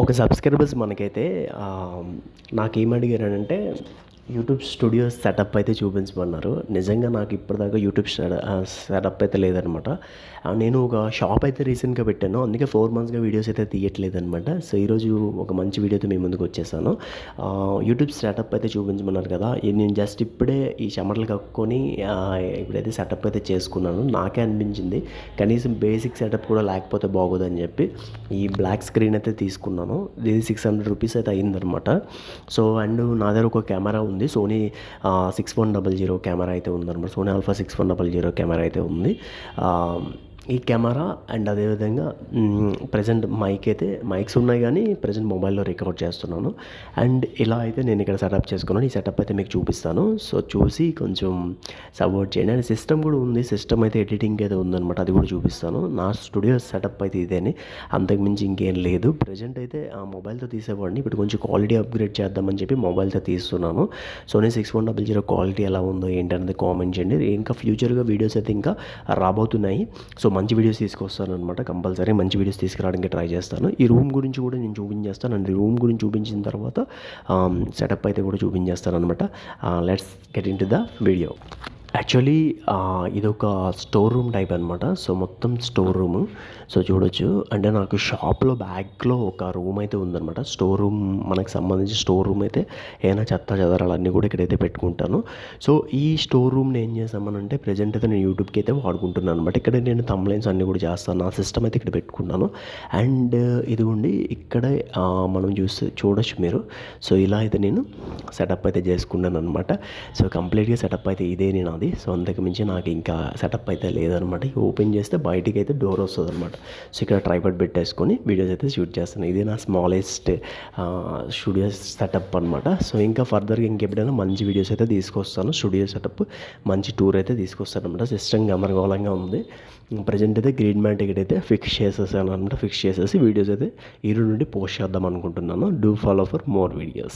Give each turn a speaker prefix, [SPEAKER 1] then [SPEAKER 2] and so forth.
[SPEAKER 1] ఒక సబ్స్క్రైబర్స్ మనకైతే నాకేమడిగారనంటే YouTube studio setup అయితే చూపించమన్నారు. నిజంగా నాకు ఇప్పటిదాకా యూట్యూబ్ సెటప్ అయితే లేదనమాట. నేను ఒక షాప్ అయితే రీసెంట్గా పెట్టాను. అందుకే 4 మంత్స్గా వీడియోస్ అయితే తీయట్లేదనమాట. సో ఈరోజు ఒక మంచి వీడియోతో మీ ముందుకు వచ్చేసాను. యూట్యూబ్ సెటప్ అయితే చూపించమన్నారు కదా, నేను జస్ట్ ఇప్పుడే ఈ చెమటలు కక్కుకొని ఇప్పుడైతే సెటప్ అయితే చేసుకున్నాను. నాకే అనిపించింది కనీసం బేసిక్ సెటప్ కూడా లేకపోతే బాగోదని చెప్పి ఈ బ్లాక్ స్క్రీన్ అయితే తీసుకున్నాను. ఇది 600 రూపీస్ అయితే అయిందనమాట. సో అండ్ నా దగ్గర ఒక కెమెరా ఉంది, సోనీ 6100 కెమెరా అయితే ఉందన్నమాట. సోనీ ఆల్ఫా 6100 కెమెరా అయితే ఉంది. ఈ కెమెరా అండ్ అదేవిధంగా ప్రజెంట్ మైక్స్ ఉన్నాయి, కానీ ప్రజెంట్ మొబైల్లో రికార్డ్ చేస్తున్నాను. అండ్ ఇలా అయితే నేను ఇక్కడ సెటప్ చేసుకున్నాను. ఈ సెటప్ అయితే మీకు చూపిస్తాను. సో చూసి కొంచెం సపోర్ట్ చేయండి. అండ్ సిస్టమ్ కూడా ఉంది. సిస్టమ్ అయితే ఎడిటింగ్ అయితే ఉందన్నమాట, అది కూడా చూపిస్తాను. నా స్టూడియో సెటప్ అయితే ఇదేని, అంతకుమించి ఇంకేం లేదు. ప్రజెంట్ అయితే ఆ మొబైల్తో తీసేవాడిని, ఇప్పుడు కొంచెం క్వాలిటీ అప్గ్రేడ్ చేద్దామని చెప్పి మొబైల్తో తీస్తున్నాను. సోనీ 6100 క్వాలిటీ ఎలా ఉందో ఏంటనేది కామెంట్ చేయండి. ఇంకా ఫ్యూచర్గా వీడియోస్ అయితే ఇంకా రాబోతున్నాయి. సో మంచి వీడియోస్ తీసుకొస్తాను అనమాట. కంపల్సరీ మంచి వీడియోస్ తీసుకురావడానికి ట్రై చేస్తాను. ఈ రూమ్ గురించి కూడా నేను చూపించేస్తాను. అండ్ రూమ్ గురించి చూపించిన తర్వాత సెటప్ అయితే కూడా చూపించేస్తాను అనమాట. Let's get in to the video. Actually ఇదొక స్టోర్ రూమ్ టైప్ అనమాట. సో మొత్తం స్టోర్ రూము. సో చూడొచ్చు, అంటే నాకు షాప్లో బ్యాక్లో ఒక రూమ్ అయితే ఉందన్నమాట. స్టోర్ రూమ్, మనకు సంబంధించి స్టోర్ రూమ్ అయితే ఏమైనా చెత్త చెదరాలన్నీ కూడా ఇక్కడైతే పెట్టుకుంటాను. సో ఈ స్టోర్ రూమ్ని ఏం చేసామనంటే ప్రజెంట్ అయితే నేను యూట్యూబ్కి అయితే వాడుకుంటున్నాను అనమాట. ఇక్కడ నేను థంబ్నెయిల్స్ అన్నీ కూడా చేస్తాను. నా సిస్టమ్ అయితే ఇక్కడ పెట్టుకున్నాను. అండ్ ఇదిగోండి ఇక్కడే మనం చూడొచ్చు మీరు. సో ఇలా అయితే నేను సెటప్ అయితే చేసుకున్నాను అనమాట. సో కంప్లీట్గా సెటప్ అయితే ఇదే నేను అది. సో అంతకు మించి నాకు ఇంకా సెటప్ అయితే లేదనమాట. ఓపెన్ చేస్తే బయటికి అయితే డోర్ వస్తుంది అనమాట. సో ఇక్కడ ట్రైపాడ్ పెట్టేసుకొని వీడియోస్ అయితే షూట్ చేస్తాను. ఇది నా స్మాలెస్ట్ స్టూడియో సెటప్ అనమాట. సో ఇంకా ఫర్దర్గా ఇంకెప్పుడైనా మంచి వీడియోస్ అయితే తీసుకొస్తాను. స్టూడియో సెటప్ మంచి టూర్ అయితే తీసుకొస్తాను అనమాట. సిస్టమ్ గమరగోళంగా ఉంది. ప్రజెంట్ అయితే గ్రీన్ మ్యాట్ టికెట్ అయితే ఫిక్స్ చేసేసాను అనమాట. ఫిక్స్ చేసేసి వీడియోస్ అయితే ఈ రోజు నుండి పోస్ట్ చేద్దాం అనుకుంటున్నాను. Do follow for more videos.